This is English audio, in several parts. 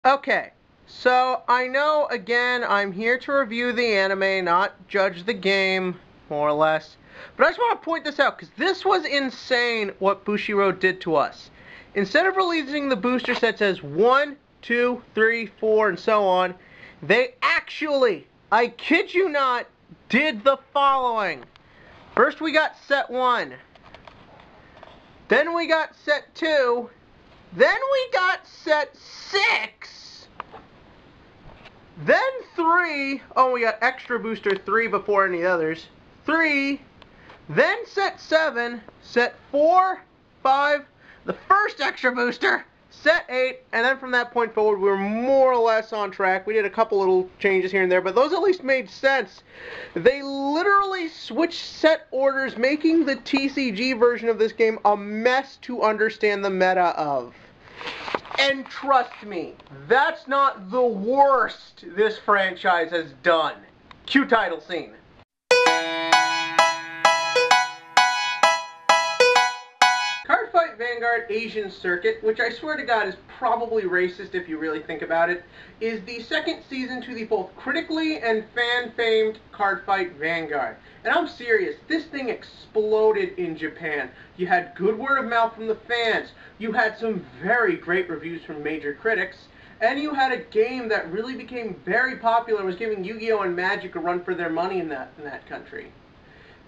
Okay, so I know, again, I'm here to review the anime, not judge the game, more or less. But I just want to point this out, because this was insane what Bushiroad did to us. Instead of releasing the booster sets as 1, 2, 3, 4, and so on, they actually, I kid you not, did the following. First we got set 1. Then we got set 2. Then we got set 6. Then 3. Oh, we got extra booster 3 before any others. 3. Then set 7. Set 4, 5. The first extra booster. Set 8. And then from that point forward, we were more or less on track. We did a couple little changes here and there, but those at least made sense. They literally switched set orders, making the TCG version of this game a mess to understand the meta of. And trust me, that's not the worst this franchise has done. Cue title scene. Cardfight Vanguard Asian Circuit, which I swear to God is probably racist if you really think about it, is the second season to the both critically and fan-famed Cardfight Vanguard. And I'm serious, this thing exploded in Japan. You had good word of mouth from the fans, you had some very great reviews from major critics, and you had a game that really became very popular and was giving Yu-Gi-Oh! And Magic a run for their money in that country.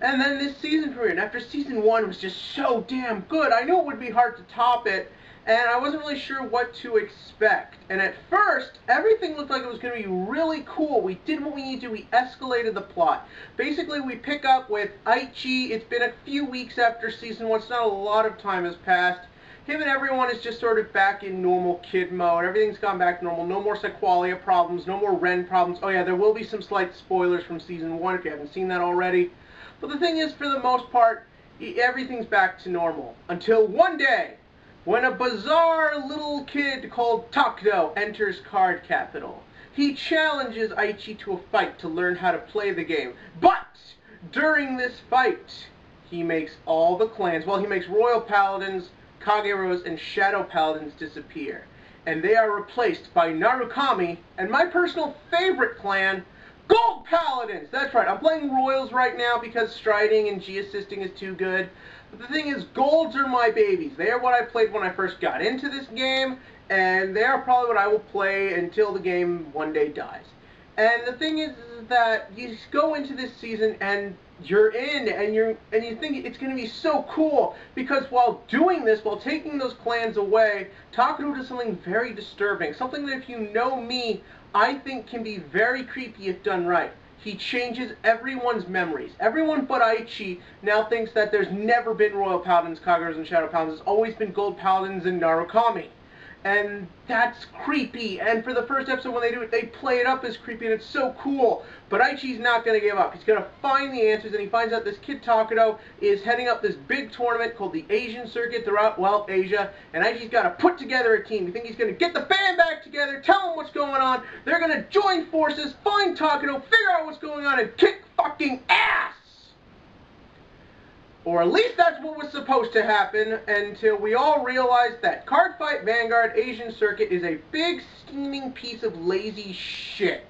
And then this season premiered, and after season 1 was just so damn good, I knew it would be hard to top it, and I wasn't really sure what to expect. And at first, everything looked like it was going to be really cool. We did what we needed to. We escalated the plot. Basically, we pick up with Aichi. It's been a few weeks after season 1, so not a lot of time has passed. Him and everyone is just sort of back in normal kid mode. Everything's gone back to normal. No more Sequalia problems. No more Ren problems. Oh yeah, there will be some slight spoilers from season 1 if you haven't seen that already. But the thing is, for the most part, everything's back to normal. Until one day, when a bizarre little kid called Takudo enters Card Capital. He challenges Aichi to a fight to learn how to play the game. But, during this fight, he makes all the clans, well, he makes Royal Paladins, Kageros, and Shadow Paladins disappear. And they are replaced by Narukami, and my personal favorite clan, Gold Paladins! That's right, I'm playing Royals right now because Striding and G-Assisting is too good. But the thing is, Golds are my babies. They are what I played when I first got into this game, and they are probably what I will play until the game one day dies. And the thing is that you go into this season and you're in, and you think it's going to be so cool, because while doing this, while taking those clans away, Takudo does something very disturbing, something that if you know me, I think can be very creepy if done right. He changes everyone's memories. Everyone but Aichi now thinks that there's never been Royal Paladins, Kageros, and Shadow Paladins. There's always been Gold Paladins and Narukami. And that's creepy. And for the first episode when they do it, they play it up as creepy, and it's so cool. But Aichi's not going to give up. He's going to find the answers, and he finds out this kid Takudo is heading up this big tournament called the Asian Circuit throughout, well, Asia. And Aichi's got to put together a team. You think he's going to get the band back together, tell them what's going on. They're going to join forces, find Takudo, figure out what's going on, and kick fucking ass! Or at least that's what was supposed to happen, until we all realized that Cardfight Vanguard Asian Circuit is a big, steaming piece of lazy shit.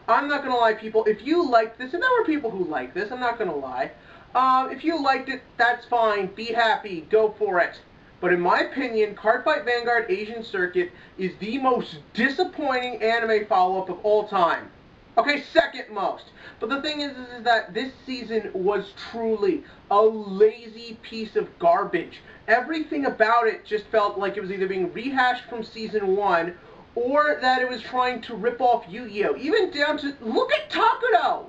I'm not gonna lie, people, if you liked this, and there were people who liked this, I'm not gonna lie, if you liked it, that's fine, be happy, go for it. But in my opinion, Cardfight Vanguard Asian Circuit is the most disappointing anime follow-up of all time. Okay, second most. But the thing is that this season was truly a lazy piece of garbage. Everything about it just felt like it was either being rehashed from season 1, or that it was trying to rip off Yu-Gi-Oh! Even down to, look at Takudo!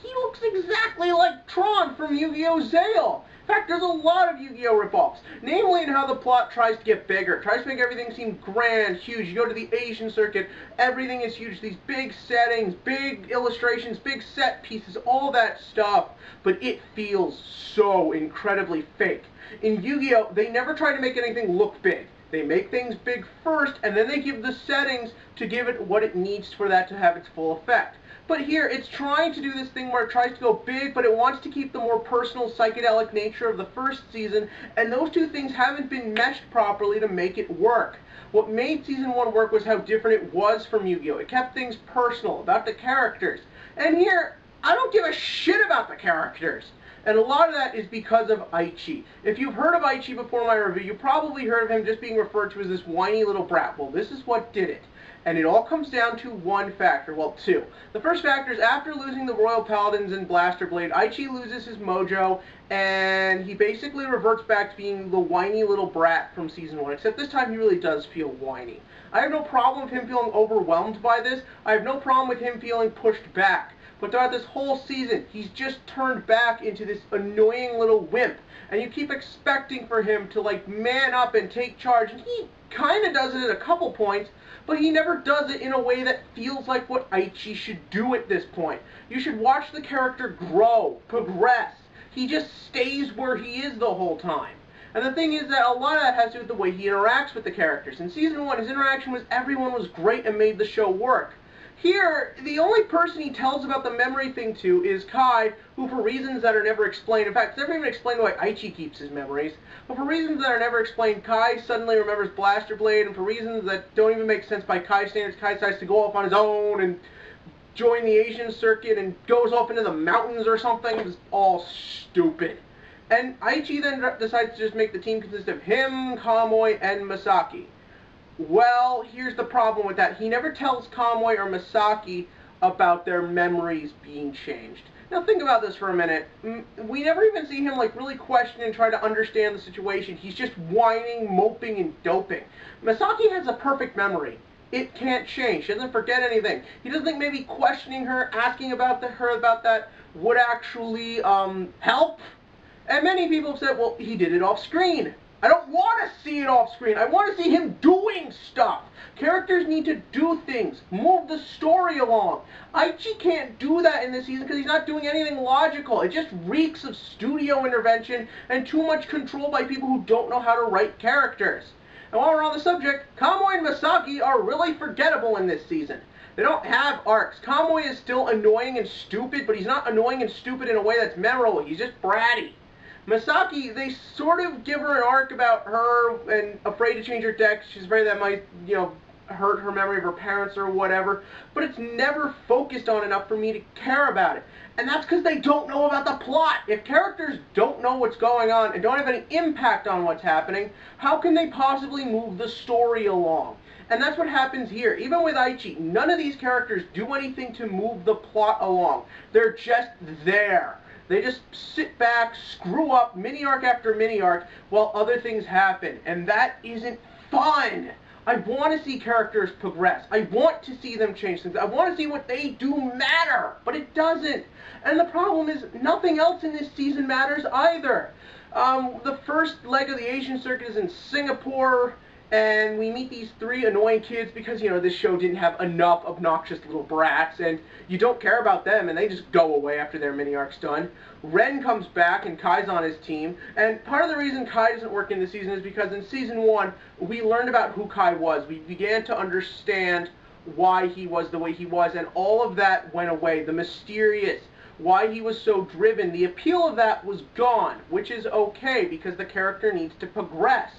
He looks exactly like Tron from Yu-Gi-Oh! Zale! In fact, there's a lot of Yu-Gi-Oh! Ripoffs. Namely in how the plot tries to get bigger. It tries to make everything seem grand, huge. You go to the Asian circuit, everything is huge. These big settings, big illustrations, big set pieces, all that stuff. But it feels so incredibly fake. In Yu-Gi-Oh! They never try to make anything look big. They make things big first, and then they give the settings to give it what it needs for that to have its full effect. But here, it's trying to do this thing where it tries to go big, but it wants to keep the more personal, psychedelic nature of the first season, and those two things haven't been meshed properly to make it work. What made Season 1 work was how different it was from Yu-Gi-Oh! It kept things personal, about the characters. And here, I don't give a shit about the characters. And a lot of that is because of Aichi. If you've heard of Aichi before my review, you probably heard of him just being referred to as this whiny little brat. Well, this is what did it. And it all comes down to one factor. Well, two. The first factor is after losing the Royal Paladins and Blaster Blade, Aichi loses his mojo, and he basically reverts back to being the whiny little brat from Season 1, except this time he really does feel whiny. I have no problem with him feeling overwhelmed by this. I have no problem with him feeling pushed back. But throughout this whole season, he's just turned back into this annoying little wimp. And you keep expecting for him to, like, man up and take charge. And he kind of does it at a couple points, but he never does it in a way that feels like what Aichi should do at this point. You should watch the character grow, progress. He just stays where he is the whole time. And the thing is that a lot of that has to do with the way he interacts with the characters. In Season 1, his interaction with everyone was great and made the show work. Here, the only person he tells about the memory thing to is Kai, who for reasons that are never explained, in fact, it's never even explained why Aichi keeps his memories, but for reasons that are never explained, Kai suddenly remembers Blaster Blade, and for reasons that don't even make sense by Kai standards, Kai decides to go off on his own and join the Asian circuit and goes off into the mountains or something. It's all stupid. And Aichi then decides to just make the team consist of him, Kamui, and Masaki. Well, here's the problem with that. He never tells Kamui or Masaki about their memories being changed. Now think about this for a minute. We never even see him like really question and try to understand the situation. He's just whining, moping, and doping. Masaki has a perfect memory. It can't change. She doesn't forget anything. He doesn't think maybe questioning her, asking about her about that would actually help. And many people have said, well, he did it off screen. I don't want to see it off screen. I want to see him doing stuff. Characters need to do things, move the story along. Aichi can't do that in this season because he's not doing anything logical. It just reeks of studio intervention and too much control by people who don't know how to write characters. And while we're on the subject, Kamui and Masaki are really forgettable in this season. They don't have arcs. Kamui is still annoying and stupid, but he's not annoying and stupid in a way that's memorable. He's just bratty. Masaki, they sort of give her an arc about her and afraid to change her deck. She's afraid that might, hurt her memory of her parents or whatever. But it's never focused on enough for me to care about it. And that's because they don't know about the plot. If characters don't know what's going on and don't have any impact on what's happening, how can they possibly move the story along? And that's what happens here. Even with Aichi, none of these characters do anything to move the plot along. They're just there. They just sit back, screw up mini-arc after mini-arc while other things happen. And that isn't fun. I want to see characters progress. I want to see them change things. I want to see what they do matter. But it doesn't. And the problem is nothing else in this season matters either. The first leg of the Asian circuit is in Singapore. And we meet these three annoying kids because, this show didn't have enough obnoxious little brats, and you don't care about them, and they just go away after their mini-arc's done. Ren comes back, and Kai's on his team, and part of the reason Kai doesn't work in this season is because in Season 1, we learned about who Kai was. We began to understand why he was the way he was, and all of that went away. The mysterious, why he was so driven, the appeal of that was gone, which is okay, because the character needs to progress.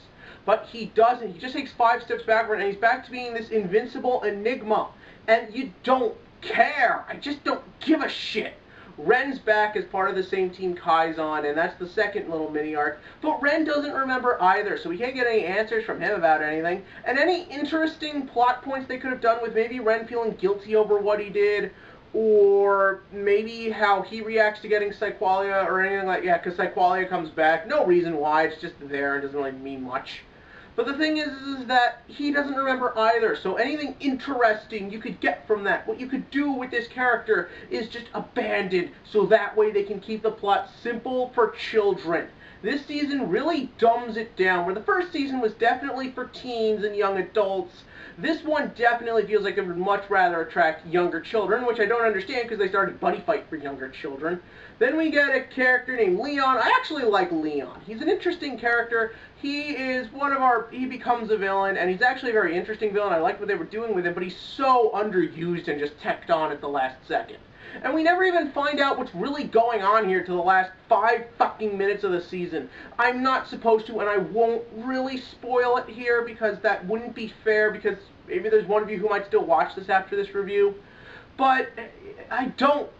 But he doesn't. He just takes 5 steps backward, and he's back to being this invincible enigma. And you don't care. I just don't give a shit. Ren's back as part of the same team Kai's on, and that's the second little mini-arc. But Ren doesn't remember either, so we can't get any answers from him about anything. And any interesting plot points they could have done with maybe Ren feeling guilty over what he did, or maybe how he reacts to getting Psyqualia or anything like that, because Psyqualia comes back. No reason why, it's just there and doesn't really mean much. But the thing is that he doesn't remember either, so anything interesting you could get from that, what you could do with this character is just abandoned, so that way they can keep the plot simple for children. This season really dumbs it down, where the first season was definitely for teens and young adults. This one definitely feels like it would much rather attract younger children, which I don't understand because they started Buddy Fight for younger children. Then we get a character named Leon. I actually like Leon. He's an interesting character. He becomes a villain, and he's actually a very interesting villain. I liked what they were doing with him, but he's so underused and just tacked on at the last second. And we never even find out what's really going on here till the last 5 fucking minutes of the season. I'm not supposed to, and I won't really spoil it here because that wouldn't be fair, because maybe there's one of you who might still watch this after this review. But I don't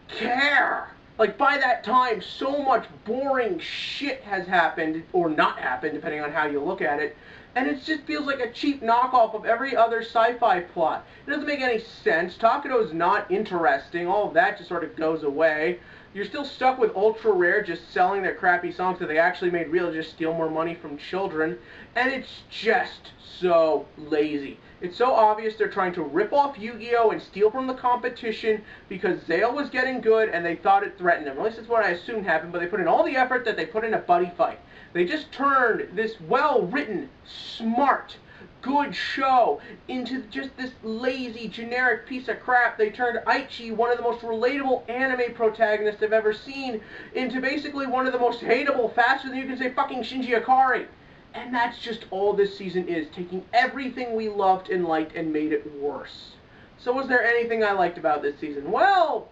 care. Like, by that time, so much boring shit has happened, or not happened, depending on how you look at it, and it just feels like a cheap knockoff of every other sci-fi plot. It doesn't make any sense. Takedo's not interesting. All of that just sort of goes away. You're still stuck with Ultra Rare just selling their crappy songs that they actually made real to just steal more money from children, and it's just so lazy. It's so obvious they're trying to rip off Yu-Gi-Oh! And steal from the competition because Zale was getting good and they thought it threatened them. At least that's what I assumed happened, but they put in all the effort that they put in a buddy fight. They just turned this well-written, smart, good show into just this lazy, generic piece of crap. They turned Aichi, one of the most relatable anime protagonists I've ever seen, into basically one of the most hateable, faster than you can say fucking Shinji Ikari. And that's just all this season is, taking everything we loved and liked and made it worse. So was there anything I liked about this season? Well,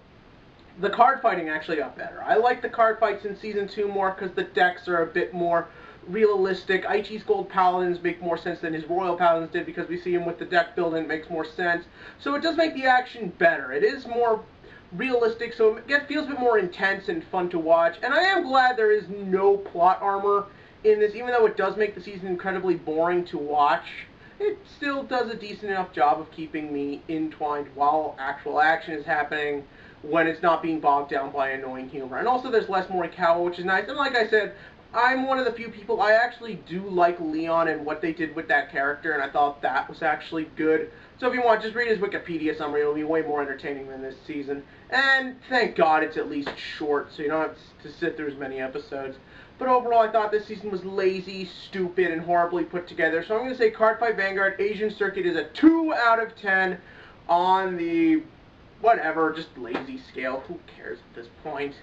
the card fighting actually got better. I like the card fights in Season 2 more because the decks are a bit more realistic. Aichi's Gold Paladins make more sense than his Royal Paladins did because we see him with the deck build and it makes more sense. So it does make the action better. It is more realistic, so it feels a bit more intense and fun to watch. And I am glad there is no plot armor in this, even though it does make the season incredibly boring to watch. It still does a decent enough job of keeping me entwined while actual action is happening, when it's not being bogged down by annoying humor. And also there's less Morikawa, which is nice. And like I said, I'm one of the few people, I actually do like Leon and what they did with that character, and I thought that was actually good. So if you want, just read his Wikipedia summary. It'll be way more entertaining than this season. And thank God it's at least short, so you don't have to sit through as many episodes. But overall, I thought this season was lazy, stupid, and horribly put together. So I'm going to say Cardfight Vanguard Asian Circuit is a 2 out of 10 on the whatever, just lazy scale. Who cares at this point?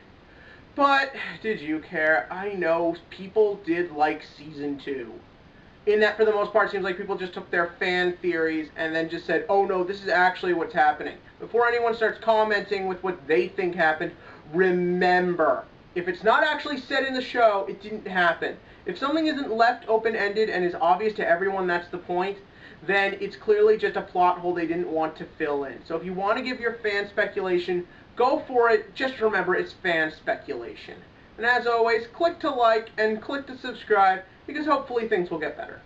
But did you care? I know people did like Season 2. In that, for the most part, it seems like people just took their fan theories and then just said, oh no, this is actually what's happening. Before anyone starts commenting with what they think happened, remember, if it's not actually said in the show, it didn't happen. If something isn't left open-ended and is obvious to everyone that's the point, then it's clearly just a plot hole they didn't want to fill in. So if you want to give your fan speculation, go for it. Just remember, it's fan speculation. And as always, click to like and click to subscribe, because hopefully things will get better.